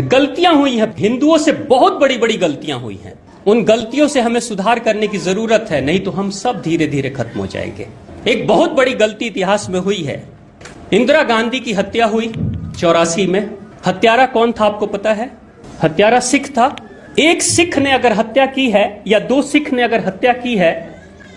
गलतियां हुई हैं, हिंदुओं से बहुत बड़ी बड़ी गलतियां हुई हैं। उन गलतियों से हमें सुधार करने की जरूरत है, नहीं तो हम सब धीरे धीरे खत्म हो जाएंगे। एक बहुत बड़ी गलती इतिहास में हुई है। इंदिरा गांधी की हत्या हुई 84 में। हत्यारा कौन था आपको पता है? हत्यारा सिख था। एक सिख ने अगर हत्या की है या दो सिख ने अगर हत्या की है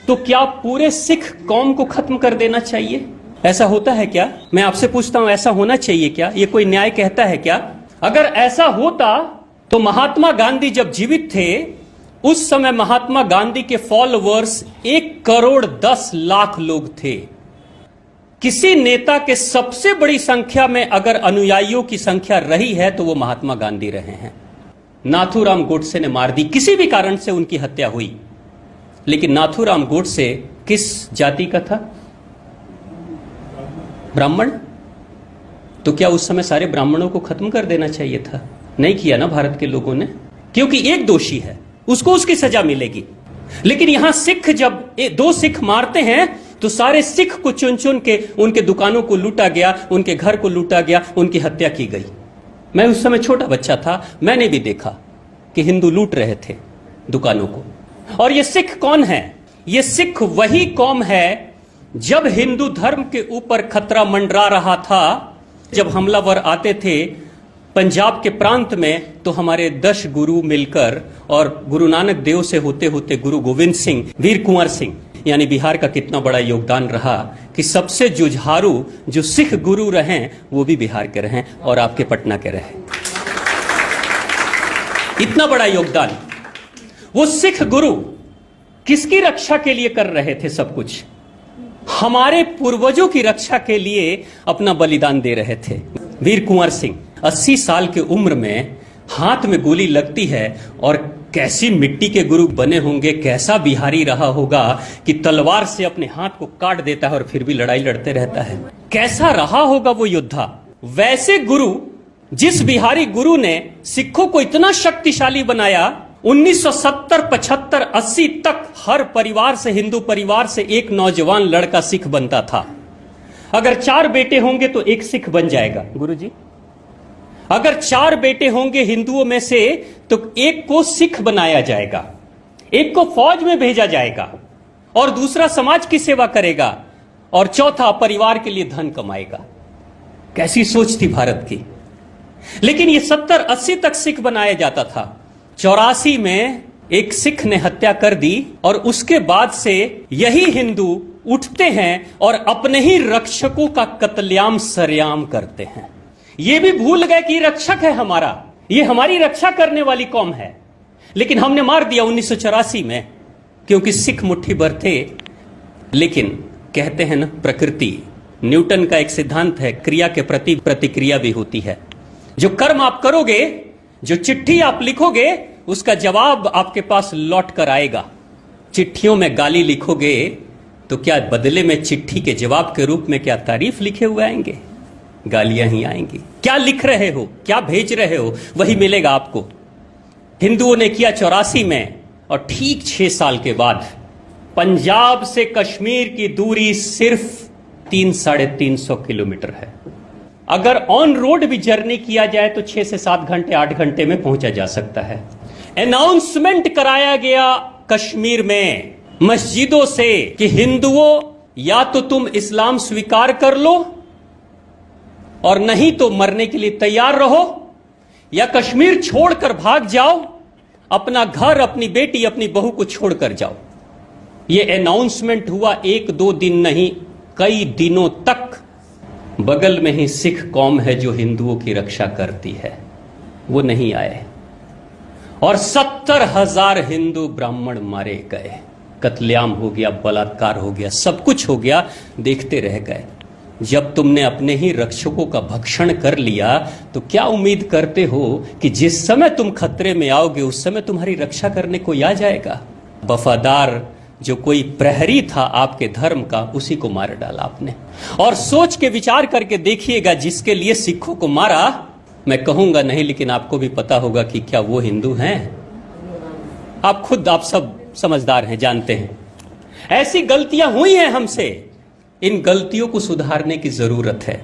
तो क्या पूरे सिख कौम को खत्म कर देना चाहिए? ऐसा होता है क्या? मैं आपसे पूछता हूं, ऐसा होना चाहिए क्या? ये कोई न्याय कहता है क्या? अगर ऐसा होता तो महात्मा गांधी जब जीवित थे उस समय महात्मा गांधी के फॉलोअर्स 1,10,00,000 लोग थे। किसी नेता के सबसे बड़ी संख्या में अगर अनुयायियों की संख्या रही है तो वो महात्मा गांधी रहे हैं। नाथूराम गोडसे ने मार दी, किसी भी कारण से उनकी हत्या हुई, लेकिन नाथूराम गोडसे किस जाति का था? ब्राह्मण। तो क्या उस समय सारे ब्राह्मणों को खत्म कर देना चाहिए था? नहीं किया ना भारत के लोगों ने, क्योंकि एक दोषी है, उसको उसकी सजा मिलेगी। लेकिन यहां सिख जब दो सिख मारते हैं तो सारे सिख को चुन चुन के उनके दुकानों को लूटा गया, उनके घर को लूटा गया, उनकी हत्या की गई। मैं उस समय छोटा बच्चा था, मैंने भी देखा कि हिंदू लूट रहे थे दुकानों को। और ये सिख कौन है? ये सिख वही कौम है जब हिंदू धर्म के ऊपर खतरा मंडरा रहा था, जब हमलावर आते थे पंजाब के प्रांत में, तो हमारे 10 गुरु मिलकर, और गुरु नानक देव से होते होते गुरु गोविंद सिंह, वीर कुंवर सिंह, यानी बिहार का कितना बड़ा योगदान रहा कि सबसे जुझारू जो सिख गुरु रहे वो भी बिहार के रहे और आपके पटना के रहे। इतना बड़ा योगदान। वो सिख गुरु किसकी रक्षा के लिए कर रहे थे? सब कुछ हमारे पूर्वजों की रक्षा के लिए अपना बलिदान दे रहे थे। वीर कुंवर सिंह 80 साल की उम्र में हाथ में गोली लगती है, और कैसी मिट्टी के गुरु बने होंगे, कैसा बिहारी रहा होगा कि तलवार से अपने हाथ को काट देता है और फिर भी लड़ाई लड़ते रहता है। कैसा रहा होगा वो योद्धा? वैसे गुरु, जिस बिहारी गुरु ने सिखों को इतना शक्तिशाली बनाया, 1970, 75, 80 तक हर परिवार से, हिंदू परिवार से एक नौजवान लड़का सिख बनता था। अगर 4 बेटे होंगे तो एक सिख बन जाएगा गुरुजी। अगर 4 बेटे होंगे हिंदुओं में से तो एक को सिख बनाया जाएगा, एक को फौज में भेजा जाएगा, और दूसरा समाज की सेवा करेगा, और चौथा परिवार के लिए धन कमाएगा। कैसी सोच थी भारत की। लेकिन ये 70-80 तक सिख बनाया जाता था। 84 में एक सिख ने हत्या कर दी, और उसके बाद से यही हिंदू उठते हैं और अपने ही रक्षकों का कत्लेआम सरेआम करते हैं। ये भी भूल गए कि रक्षक है हमारा, ये हमारी रक्षा करने वाली कौम है, लेकिन हमने मार दिया 1984 में, क्योंकि सिख मुट्ठी भर थे। लेकिन कहते हैं ना, प्रकृति, न्यूटन का एक सिद्धांत है, क्रिया के प्रति प्रतिक्रिया भी होती है। जो कर्म आप करोगे, जो चिट्ठी आप लिखोगे, उसका जवाब आपके पास लौट कर आएगा। चिट्ठियों में गाली लिखोगे तो क्या बदले में चिट्ठी के जवाब के रूप में क्या तारीफ लिखे हुए आएंगे? गालियां ही आएंगी। क्या लिख रहे हो, क्या भेज रहे हो, वही मिलेगा आपको। हिंदुओं ने किया 84 में, और ठीक 6 साल के बाद पंजाब से कश्मीर की दूरी सिर्फ 300-350 किलोमीटर है। अगर ऑन रोड भी जर्नी किया जाए तो 6 से 7 घंटे, 8 घंटे में पहुंचा जा सकता है। अनाउंसमेंट कराया गया कश्मीर में मस्जिदों से कि हिंदुओं, या तो तुम इस्लाम स्वीकार कर लो और नहीं तो मरने के लिए तैयार रहो, या कश्मीर छोड़कर भाग जाओ, अपना घर, अपनी बेटी, अपनी बहू को छोड़कर जाओ। यह अनाउंसमेंट हुआ 1-2 दिन नहीं, कई दिनों तक। बगल में ही सिख कौम है जो हिंदुओं की रक्षा करती है, वो नहीं आए, और 70,000 हिंदू ब्राह्मण मारे गए। कत्लेआम हो गया, बलात्कार हो गया, सब कुछ हो गया, देखते रह गए। जब तुमने अपने ही रक्षकों का भक्षण कर लिया तो क्या उम्मीद करते हो कि जिस समय तुम खतरे में आओगे उस समय तुम्हारी रक्षा करने कोई आ जाएगा? वफादार जो कोई प्रहरी था आपके धर्म का, उसी को मार डाला आपने। और सोच के विचार करके देखिएगा, जिसके लिए सिखों को मारा, मैं कहूंगा नहीं, लेकिन आपको भी पता होगा कि क्या वो हिंदू हैं? आप खुद, आप सब समझदार हैं, जानते हैं ऐसी गलतियां हुई हैं हमसे। इन गलतियों को सुधारने की जरूरत है।